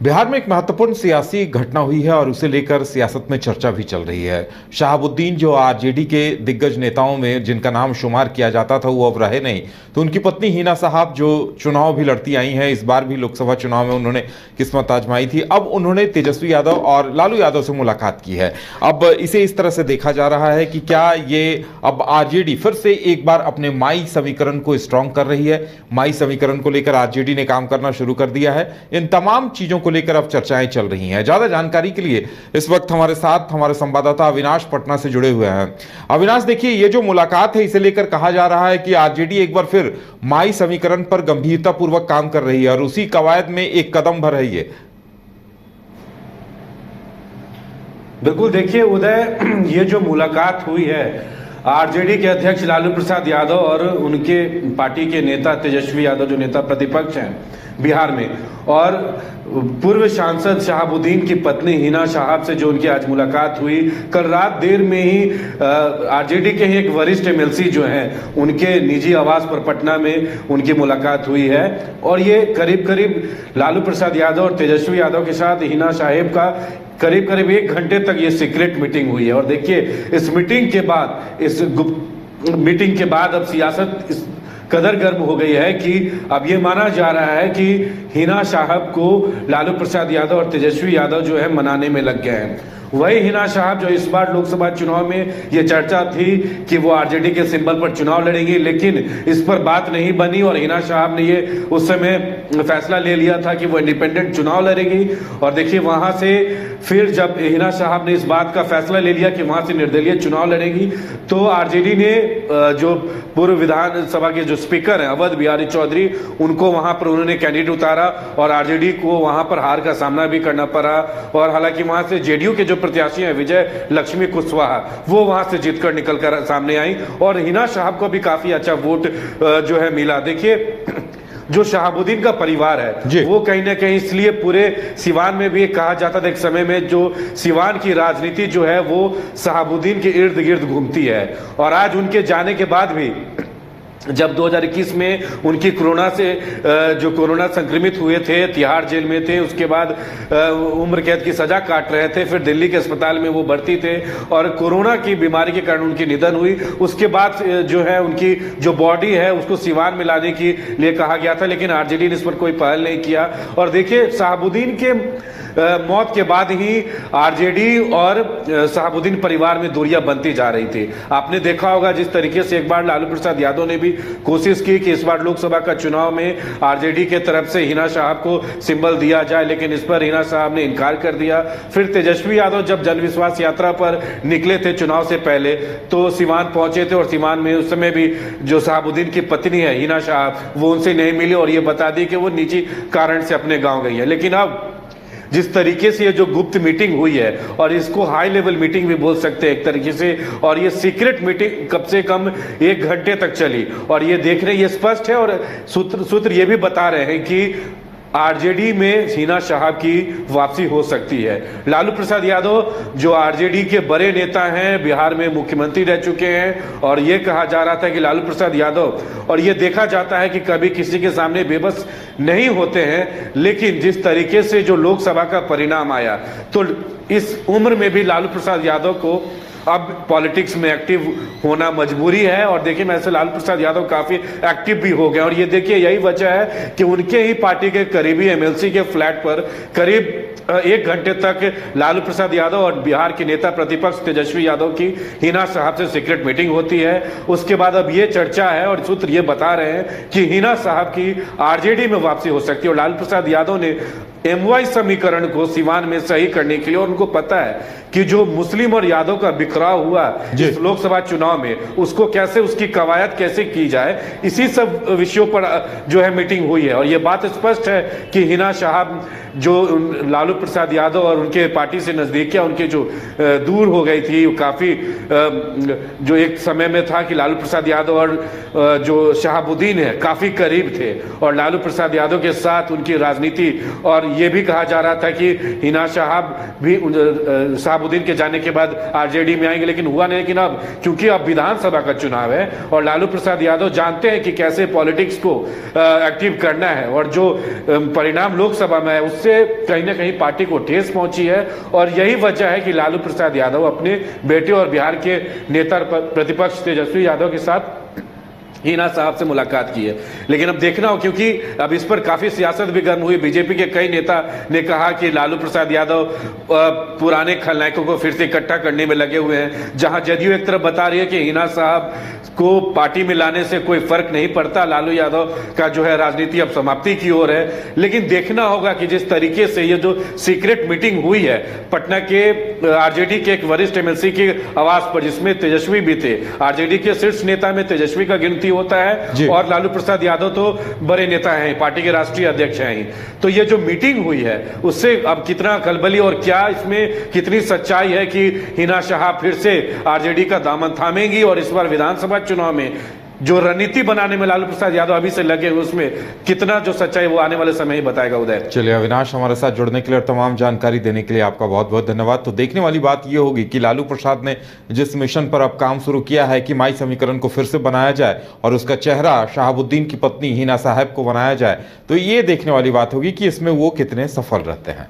बिहार में एक महत्वपूर्ण सियासी घटना हुई है और उसे लेकर सियासत में चर्चा भी चल रही है। शहाबुद्दीन जो आरजेडी के दिग्गज नेताओं में जिनका नाम शुमार किया जाता था वो अब रहे नहीं, तो उनकी पत्नी हिना साहब जो चुनाव भी लड़ती आई हैं, इस बार भी लोकसभा चुनाव में उन्होंने किस्मत आजमाई थी। अब उन्होंने तेजस्वी यादव और लालू यादव से मुलाकात की है। अब इसे इस तरह से देखा जा रहा है कि क्या ये अब आरजेडी फिर से एक बार अपने माई समीकरण को स्ट्रांग कर रही है। माई समीकरण को लेकर आरजेडी ने काम करना शुरू कर दिया है। इन तमाम चीजों को लेकर अब चर्चाएं चल रही हैं। ज्यादा जानकारी के लिए इस वक्त हमारे साथ हमारे संवाददाता अविनाश पटना से जुड़े हुए हैं। अविनाश, देखिए, ये जो मुलाकात है इसे लेकर कहा जा रहा है कि आरजेडी एक बार फिर माई समीकरण पर गंभीरता पूर्वक काम कर रही है और उसी कवायद में एक कदम भर रही है। बिल्कुल, देखिए उदय, ये जो मुलाकात हुई है आरजेडी के अध्यक्ष लालू प्रसाद यादव और उनके पार्टी के नेता तेजस्वी यादव जो नेता प्रतिपक्ष हैं बिहार में, और पूर्व सांसद शहाबुद्दीन की पत्नी हिना साहब से जो उनकी आज मुलाकात हुई, कल रात देर में ही आरजेडी के ही एक वरिष्ठ एमएलसी जो हैं उनके निजी आवास पर पटना में उनकी मुलाकात हुई है। और ये करीब करीब लालू प्रसाद यादव और तेजस्वी यादव के साथ हिना साहेब का करीब करीब 1 घंटे तक ये सीक्रेट मीटिंग हुई है। और देखिए, इस मीटिंग के बाद, इस गुप्त मीटिंग के बाद अब सियासत इस कदर गर्म हो गई है कि अब ये माना जा रहा है कि हिना साहब को लालू प्रसाद यादव और तेजस्वी यादव जो है मनाने में लग गए हैं। वही हिना साहब जो इस बार लोकसभा चुनाव में ये चर्चा थी कि वो आरजेडी के सिंबल पर चुनाव लड़ेंगी, लेकिन इस पर बात नहीं बनी और हिना साहब ने ये उस समय फैसला ले लिया था कि वो इंडिपेंडेंट चुनाव लड़ेगी। और देखिए, वहां से फिर जब हिना साहब ने इस बात का फैसला ले लिया कि वहां से निर्दलीय चुनाव लड़ेगी, तो आरजेडी ने जो पूर्व विधानसभा के जो स्पीकर हैं अवध बिहारी चौधरी, उनको वहां पर उन्होंने कैंडिडेट उतारा और आरजेडी को वहां पर हार का सामना भी करना पड़ा। और हालांकि वहां से जेडीयू के जो प्रत्याशी हैं विजय लक्ष्मी कुशवाहा, वो वहां से जीतकर निकलकर सामने आई और हिना साहब को भी काफी अच्छा वोट जो है मिला। देखिए, जो शहाबुद्दीन का परिवार है वो कहीं ना कहीं इसलिए पूरे सिवान में भी कहा जाता था एक समय में, जो सिवान की राजनीति जो है वो शहाबुद्दीन के इर्द गिर्द घूमती है। और आज उनके जाने के बाद भी, जब 2021 में उनकी कोरोना से जो कोरोना संक्रमित हुए थे, तिहाड़ जेल में थे, उसके बाद उम्र कैद की सजा काट रहे थे, फिर दिल्ली के अस्पताल में वो भर्ती थे और कोरोना की बीमारी के कारण उनकी निधन हुई। उसके बाद जो है उनकी जो बॉडी है उसको सिवान में लाने के लिए कहा गया था, लेकिन आरजेडी ने इस पर कोई पहल नहीं किया। और देखिए, शहाबुद्दीन के मौत के बाद ही आरजेडी और शहाबुद्दीन परिवार में दूरियां बनती जा रही थी। आपने देखा होगा जिस तरीके से एक बार लालू प्रसाद यादव ने भी कोशिश की कि इस बार लोकसभा का चुनाव में आरजेडी के तरफ से हिना साहब को सिंबल दिया जाए, लेकिन इस पर हिना साहब ने इनकार कर दिया। फिर तेजस्वी यादव जब जनविश्वास यात्रा पर निकले थे चुनाव से पहले, तो सिवान पहुंचे थे और सिवान में उस समय भी जो शहाबुद्दीन की पत्नी है हिना साहब, वो उनसे नहीं मिली और ये बता दी कि वो निजी कारण से अपने गाँव गई है। लेकिन अब जिस तरीके से ये जो गुप्त मीटिंग हुई है, और इसको हाई लेवल मीटिंग भी बोल सकते हैं एक तरीके से, और ये सीक्रेट मीटिंग कम से कम 1 घंटे तक चली और ये देख रहे, ये स्पष्ट है और सूत्र ये भी बता रहे हैं कि आरजेडी में हिना साहब की वापसी हो सकती है। लालू प्रसाद यादव जो आरजेडी के बड़े नेता हैं, बिहार में मुख्यमंत्री रह चुके हैं, और ये कहा जा रहा था कि लालू प्रसाद यादव, और ये देखा जाता है कि कभी किसी के सामने बेबस नहीं होते हैं, लेकिन जिस तरीके से जो लोकसभा का परिणाम आया, तो इस उम्र में भी लालू प्रसाद यादव को अब पॉलिटिक्स में एक्टिव होना मजबूरी है। और देखिए, मैं ऐसे लालू प्रसाद यादव काफी एक्टिव भी हो गए और ये देखिए, यही वजह है कि उनके ही पार्टी के करीबी एमएलसी के फ्लैट पर करीब 1 घंटे तक लालू प्रसाद यादव और बिहार के नेता प्रतिपक्ष तेजस्वी यादव की हिना साहब से सीक्रेट मीटिंग होती है। उसके बाद अब ये चर्चा है और सूत्र ये बता रहे हैं कि हिना साहब की आरजेडी में वापसी हो सकती है। और लालू प्रसाद यादव ने एमवाई समीकरण को सिवान में सही करने के लिए, और उनको पता है कि जो मुस्लिम और यादव का बिखराव हुआ इस लोकसभा चुनाव में, उसको कैसे, उसकी कवायद कैसे की जाए, इसी सब विषयों पर जो है मीटिंग हुई है। और ये बात स्पष्ट है कि हिना साहब जो लालू प्रसाद यादव और उनके पार्टी से नजदीकियां उनके जो दूर हो गई थी, काफी जो एक समय में था कि लालू प्रसाद यादव और जो शहाबुद्दीन है काफी करीब थे और लालू प्रसाद यादव के साथ उनकी राजनीति, और ये भी कहा जा रहा था कि हिना साहब भी शहाबुद्दीन के जाने के बाद आरजेडी में आएंगे, लेकिन हुआ नहीं। लेकिन अब क्योंकि अब विधानसभा का चुनाव है और लालू प्रसाद यादव जानते हैं कि कैसे पॉलिटिक्स को एक्टिव करना है, और जो परिणाम लोकसभा में है उससे कहीं ना कहीं पार्टी को ठेस पहुंची है। और यही वजह है कि लालू प्रसाद यादव अपने बेटे और बिहार के नेता प्रतिपक्ष तेजस्वी यादव के साथ हिना साहब से मुलाकात की है। लेकिन अब देखना हो, क्योंकि अब इस पर काफी सियासत भी गर्म हुई। बीजेपी के कई नेता ने कहा कि लालू प्रसाद यादव पुराने खलनायकों को फिर से इकट्ठा करने में लगे हुए हैं, जहां जदयू एक तरफ बता रही है कि हिना साहब को पार्टी में लाने से कोई फर्क नहीं पड़ता, लालू यादव का जो है राजनीति अब समाप्ति की ओर है। लेकिन देखना होगा कि जिस तरीके से ये जो सीक्रेट मीटिंग हुई है पटना के आरजेडी के एक वरिष्ठ एमएलसी के आवास पर, जिसमें तेजस्वी भी थे, आरजेडी के शीर्ष नेता में तेजस्वी का गिनती होता है और लालू प्रसाद यादव तो बड़े नेता हैं, पार्टी के राष्ट्रीय अध्यक्ष हैं। तो ये जो मीटिंग हुई है उससे अब कितना खलबली और क्या इसमें कितनी सच्चाई है कि हिना शाह फिर से आरजेडी का दामन थामेंगी और इस बार विधानसभा चुनाव में जो रणनीति बनाने में लालू प्रसाद यादव अभी से लगे हुए उसमें कितना जो सच्चाई वो आने वाले समय ही बताएगा। उदय, चलिए अविनाश, हमारे साथ जुड़ने के लिए और तमाम जानकारी देने के लिए आपका बहुत बहुत धन्यवाद। तो देखने वाली बात ये होगी कि लालू प्रसाद ने जिस मिशन पर अब काम शुरू किया है कि माई समीकरण को फिर से बनाया जाए और उसका चेहरा शहाबुद्दीन की पत्नी हिना साहब को बनाया जाए, तो ये देखने वाली बात होगी कि इसमें वो कितने सफल रहते हैं।